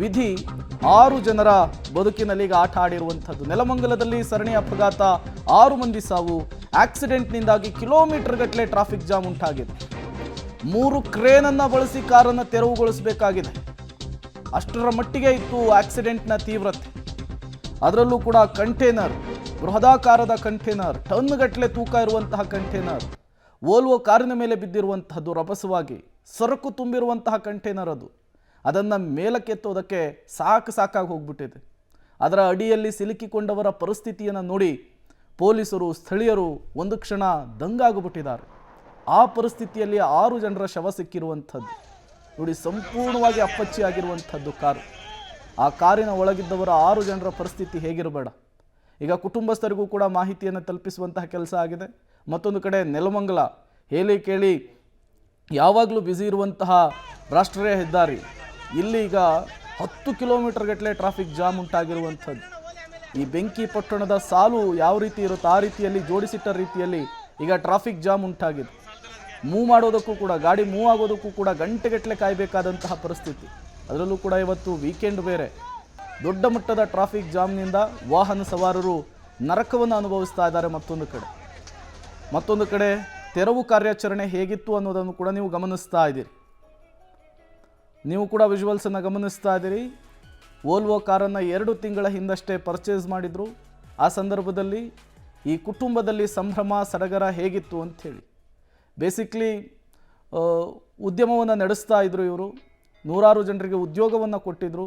ವಿಧಿ 6 ಜನರ ಬದುಕಿನಲ್ಲಿ ಈಗ ಆಟ ಆಡಿರುವಂಥದ್ದು. ನೆಲಮಂಗಲದಲ್ಲಿ ಸರಣಿ ಅಪಘಾತ, 6 ಮಂದಿ ಸಾವು. ಆಕ್ಸಿಡೆಂಟ್ನಿಂದಾಗಿ ಕಿಲೋಮೀಟರ್ ಗಟ್ಟಲೆ ಟ್ರಾಫಿಕ್ ಜಾಮ್ ಉಂಟಾಗಿದೆ. 3 ಕ್ರೇನನ್ನು ಬಳಸಿ ಕಾರನ್ನು ತೆರವುಗೊಳಿಸಬೇಕಾಗಿದೆ. ಅಷ್ಟರ ಮಟ್ಟಿಗೆ ಇತ್ತು ಆಕ್ಸಿಡೆಂಟ್ನ ತೀವ್ರತೆ. ಅದರಲ್ಲೂ ಕೂಡ ಕಂಟೈನರ್, ಬೃಹದಾಕಾರದ ಕಂಟೈನರ್, ಟನ್ ಗಟ್ಟಲೆ ತೂಕ ಇರುವಂತಹ ಕಂಟೈನರ್, ವೋಲ್ವೋ ಕಾರಿನ ಮೇಲೆ ಬಿದ್ದಿರುವಂತಹದ್ದು. ರಭಸವಾಗಿ ಸರಕು ತುಂಬಿರುವಂತಹ ಕಂಟೈನರ್ ಅದು. ಅದನ್ನು ಮೇಲಕ್ಕೆತ್ತೋದಕ್ಕೆ ಸಾಕಾಗಿ ಹೋಗ್ಬಿಟ್ಟಿದೆ. ಅದರ ಅಡಿಯಲ್ಲಿ ಸಿಲುಕಿಕೊಂಡವರ ಪರಿಸ್ಥಿತಿಯನ್ನು ನೋಡಿ ಪೊಲೀಸರು, ಸ್ಥಳೀಯರು ಒಂದು ಕ್ಷಣ ದಂಗಾಗಿಬಿಟ್ಟಿದ್ದಾರೆ. ಆ ಪರಿಸ್ಥಿತಿಯಲ್ಲಿ 6 ಜನರ ಶವ ಸಿಕ್ಕಿರುವಂಥದ್ದು ನೋಡಿ. ಸಂಪೂರ್ಣವಾಗಿ ಅಪ್ಪಚ್ಚಿ ಆಗಿರುವಂಥದ್ದು ಕಾರು. ಆ ಕಾರಿನ ಒಳಗಿದ್ದವರ 6 ಜನರ ಪರಿಸ್ಥಿತಿ ಹೇಗಿರಬೇಡ. ಈಗ ಕುಟುಂಬಸ್ಥರಿಗೂ ಕೂಡ ಮಾಹಿತಿಯನ್ನು ತಲುಪಿಸುವಂತಹ ಕೆಲಸ ಆಗಿದೆ. ಮತ್ತೊಂದು ಕಡೆ ನೆಲಮಂಗಲ ಹೇಳಿ ಕೇಳಿ ಯಾವಾಗಲೂ ಬ್ಯುಸಿ ಇರುವಂತಹ ರಾಷ್ಟ್ರೀಯ ಹೆದ್ದಾರಿ, ಇಲ್ಲಿ ಈಗ 10 ಕಿಲೋಮೀಟರ್ ಗಟ್ಟಲೆ ಟ್ರಾಫಿಕ್ ಜಾಮ್ ಉಂಟಾಗಿರುವಂಥದ್ದು. ಈ ಬೆಂಕಿ ಪಟ್ಟಣದ ಸಾಲು ಯಾವ ರೀತಿ ಇರುತ್ತೋ ಆ ರೀತಿಯಲ್ಲಿ ಜೋಡಿಸಿಟ್ಟ ರೀತಿಯಲ್ಲಿ ಈಗ ಟ್ರಾಫಿಕ್ ಜಾಮ್ ಉಂಟಾಗಿದೆ. ಮೂವ್ ಮಾಡೋದಕ್ಕೂ ಕೂಡ, ಗಾಡಿ ಮೂವ್ ಆಗೋದಕ್ಕೂ ಕೂಡ ಗಂಟೆಗಟ್ಟಲೆ ಕಾಯಬೇಕಾದಂತಹ ಪರಿಸ್ಥಿತಿ. ಅದರಲ್ಲೂ ಕೂಡ ಇವತ್ತು ವೀಕೆಂಡ್ ಬೇರೆ. ದೊಡ್ಡ ಮಟ್ಟದ ಟ್ರಾಫಿಕ್ ಜಾಮ್ನಿಂದ ವಾಹನ ಸವಾರರು ನರಕವನ್ನು ಅನುಭವಿಸ್ತಾ ಇದ್ದಾರೆ. ಮತ್ತೊಂದು ಕಡೆ ತೆರವು ಕಾರ್ಯಾಚರಣೆ ಹೇಗಿತ್ತು ಅನ್ನೋದನ್ನು ಕೂಡ ನೀವು ಗಮನಿಸ್ತಾ ಇದ್ದೀರಿ. ನೀವು ಕೂಡ ವಿಜುವಲ್ಸನ್ನು ಗಮನಿಸ್ತಾ ಇದ್ದೀರಿ. ವೋಲ್ವೋ ಕಾರನ್ನು 2 ತಿಂಗಳ ಹಿಂದಷ್ಟೇ ಪರ್ಚೇಸ್ ಮಾಡಿದರು. ಆ ಸಂದರ್ಭದಲ್ಲಿ ಈ ಕುಟುಂಬದಲ್ಲಿ ಸಂಭ್ರಮ ಸಡಗರ ಹೇಗಿತ್ತು ಅಂಥೇಳಿ ಬೇಸಿಕ್ಲಿ ಉದ್ಯಮವನ್ನು ನಡೆಸ್ತಾ ಇದ್ದರು ಇವರು. 100 ಜನರಿಗೆ ಉದ್ಯೋಗವನ್ನು ಕೊಟ್ಟಿದ್ದರು.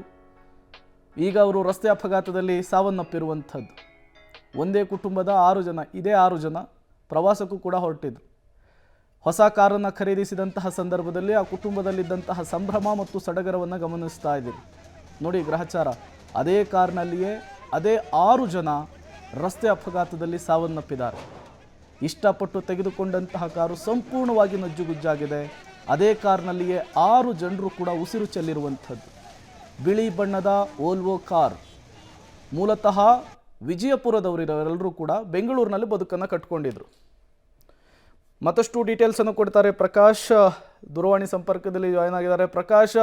ಈಗ ಅವರು ರಸ್ತೆ ಅಪಘಾತದಲ್ಲಿ ಸಾವನ್ನಪ್ಪಿರುವಂಥದ್ದು. ಒಂದೇ ಕುಟುಂಬದ 6 ಜನ, ಇದೇ 6 ಜನ ಪ್ರವಾಸಕ್ಕೂ ಕೂಡ ಹೊರಟಿದ್ರು. ಹೊಸ ಕಾರನ್ನು ಖರೀದಿಸಿದಂತಹ ಸಂದರ್ಭದಲ್ಲಿ ಆ ಕುಟುಂಬದಲ್ಲಿದ್ದಂತಹ ಸಂಭ್ರಮ ಮತ್ತು ಸಡಗರವನ್ನು ಗಮನಿಸ್ತಾ ಇದ್ದೀರಿ ನೋಡಿ. ಗ್ರಹಚಾರ ಅದೇ ಕಾರ್ನಲ್ಲಿಯೇ ಅದೇ 6 ಜನ ರಸ್ತೆ ಅಪಘಾತದಲ್ಲಿ ಸಾವನ್ನಪ್ಪಿದ್ದಾರೆ. ಇಷ್ಟಪಟ್ಟು ತೆಗೆದುಕೊಂಡಂತಹ ಕಾರು ಸಂಪೂರ್ಣವಾಗಿ ನಜ್ಜುಗುಜ್ಜಾಗಿದೆ. ಅದೇ ಕಾರ್ನಲ್ಲಿಯೇ 6 ಜನರು ಕೂಡ ಉಸಿರು ಚೆಲ್ಲಿರುವಂಥದ್ದು. ಬಿಳಿ ಬಣ್ಣದ ವೋಲ್ವೋ ಕಾರ್, ಮೂಲತಃ ವಿಜಯಪುರದವರಿರೋರೆಲ್ಲರೂ ಕೂಡ ಬೆಂಗಳೂರಿನಲ್ಲಿ ಬದುಕನ್ನು ಕಟ್ಕೊಂಡಿದ್ರು. ಮತ್ತಷ್ಟು ಡೀಟೇಲ್ಸನ್ನು ಕೊಡ್ತಾರೆ ಪ್ರಕಾಶ್, ದೂರವಾಣಿ ಸಂಪರ್ಕದಲ್ಲಿ ಜಾಯ್ನ್ ಆಗಿದ್ದಾರೆ. ಪ್ರಕಾಶ್,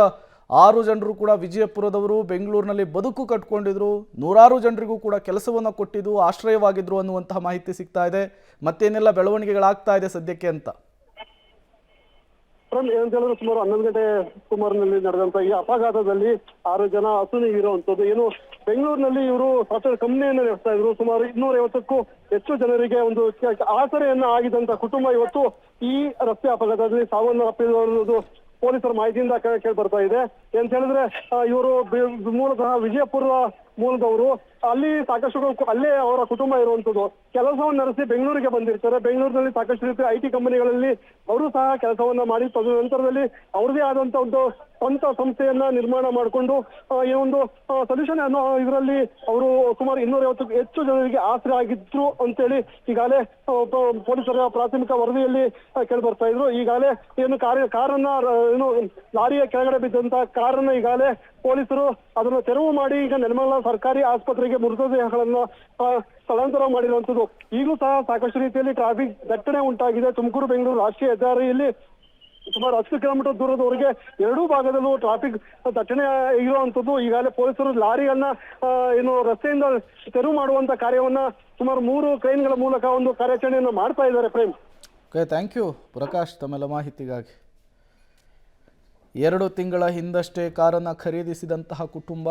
6 ಜನರು ಕೂಡ ವಿಜಯಪುರದವರು, ಬೆಂಗಳೂರಿನಲ್ಲಿ ಬದುಕು ಕಟ್ಕೊಂಡಿದ್ರು. 100 ಜನರಿಗೂ ಕೂಡ ಕೆಲಸವನ್ನು ಕೊಟ್ಟಿದ್ದು, ಆಶ್ರಯವಾಗಿದ್ರು ಅನ್ನುವಂತಹ ಮಾಹಿತಿ ಸಿಗ್ತಾ ಇದೆ. ಮತ್ತೇನೆಲ್ಲ ಬೆಳವಣಿಗೆಗಳಾಗ್ತಾ ಇದೆ ಸದ್ಯಕ್ಕೆ ಅಂತ? ಏನಂತ ಹೇಳಿದ್ರೆ ಸುಮಾರು 11 ಗಂಟೆ ಸುಮಾರಿನಲ್ಲಿ ನಡೆದಂತ ಈ ಅಪಘಾತದಲ್ಲಿ 6 ಜನ ಅಸುನೀಗಿರುವಂತದ್ದು. ಏನು ಬೆಂಗಳೂರಿನಲ್ಲಿ ಇವರು ಸಾಫ್ಟ್ವೇರ್ ಕಂಪನಿಯನ್ನು ನಡೆಸ್ತಾ ಇದ್ರು. ಸುಮಾರು 250ಕ್ಕೂ ಹೆಚ್ಚು ಜನರಿಗೆ ಒಂದು ಆಸರೆಯನ್ನ ಆಗಿದಂತ ಕುಟುಂಬ ಇವತ್ತು ಈ ರಸ್ತೆ ಅಪಘಾತದಲ್ಲಿ ಸಾವನ್ನಪ್ಪಿರುವುದು ಪೊಲೀಸರ ಮಾಹಿತಿಯಿಂದ ಕೇಳಿ ಬರ್ತಾ ಇದೆ. ಅಂತ ಹೇಳಿದ್ರೆ ಇವರು ಮೂಲತಃ ವಿಜಯಪುರ ಮೂಲದವರು. ಅಲ್ಲಿ ಸಾಕಷ್ಟು ಅಲ್ಲೇ ಅವರ ಕುಟುಂಬ ಇರುವಂತದ್ದು. ಕೆಲಸವನ್ನು ನಡೆಸಿ ಬೆಂಗಳೂರಿಗೆ ಬಂದಿರ್ತಾರೆ. ಬೆಂಗಳೂರಿನಲ್ಲಿ ಸಾಕಷ್ಟು ರೀತಿಯ IT ಕಂಪನಿಗಳಲ್ಲಿ ಅವರು ಸಹ ಕೆಲಸವನ್ನ ಮಾಡಿ ತದನಂತರದಲ್ಲಿ ಅವ್ರದೇ ಆದಂತ ಒಂದು ಸ್ವಂತ ಸಂಸ್ಥೆಯನ್ನ ನಿರ್ಮಾಣ ಮಾಡಿಕೊಂಡು ಈ ಒಂದು ಸೊಲ್ಯೂಷನ್ ಅನ್ನೋ ಇದರಲ್ಲಿ ಅವರು ಸುಮಾರು 250ಕ್ಕೂ ಹೆಚ್ಚು ಜನರಿಗೆ ಆಸರೆ ಆಗಿದ್ರು ಅಂತೇಳಿ ಈಗಾಗಲೇ ಪೊಲೀಸರ ಪ್ರಾಥಮಿಕ ವರದಿಯಲ್ಲಿ ಕೇಳಿ ಬರ್ತಾ ಇದ್ರು. ಈಗಾಗಲೇ ಏನು ಕಾರನ್ನ ಏನು ಲಾರಿಯ ಕೆಳಗಡೆ ಬಿದ್ದಂತ ಕಾರನ್ನ ಈಗಾಗಲೇ ಪೊಲೀಸರು ಅದನ್ನು ತೆರವು ಮಾಡಿ ಈಗ ನೆಲಮಂಗಲ ಸರ್ಕಾರಿ ಆಸ್ಪತ್ರೆಗೆ ಮೃತದೇಹಗಳನ್ನ ಸ್ಥಳಾಂತರ ಮಾಡಿರುವಂತದ್ದು. ಈಗಲೂ ಸಹ ಸಾಕಷ್ಟು ರೀತಿಯಲ್ಲಿ ಟ್ರಾಫಿಕ್ ದಟ್ಟಣೆ ಉಂಟಾಗಿದೆ. ತುಮಕೂರು ಬೆಂಗಳೂರು ರಾಷ್ಟ್ರೀಯ ಹೆದ್ದಾರಿಯಲ್ಲಿ ಸುಮಾರು 10 ಕಿಲೋಮೀಟರ್ ದೂರದವರೆಗೆ 2 ಭಾಗದಲ್ಲೂ ಟ್ರಾಫಿಕ್ ದಟ್ಟಣೆ ಇರುವಂತದ್ದು. ಈಗಾಗಲೇ ಪೊಲೀಸರು ಲಾರಿಯನ್ನ ಏನು ರಸ್ತೆಯಿಂದ ತೆರವು ಮಾಡುವಂತ ಕಾರ್ಯವನ್ನ ಸುಮಾರು 3 ಕ್ರೇನ್ಗಳ ಮೂಲಕ ಒಂದು ಕಾರ್ಯಾಚರಣೆಯನ್ನು ಮಾಡ್ತಾ ಇದ್ದಾರೆ. Prem, okay, thank you Prakash ತಮ್ಮೆಲ್ಲ ಮಾಹಿತಿಗಾಗಿ. 2 ತಿಂಗಳ ಹಿಂದಷ್ಟೇ ಕಾರನ್ನು ಖರೀದಿಸಿದಂತಹ ಕುಟುಂಬ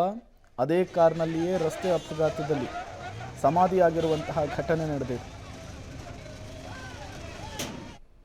ಅದೇ ಕಾರ್ನಲ್ಲಿಯೇ ರಸ್ತೆ ಅಪಘಾತದಲ್ಲಿ ಸಮಾಧಿಯಾಗಿರುವಂತಹ ಘಟನೆ ನಡೆದಿದೆ.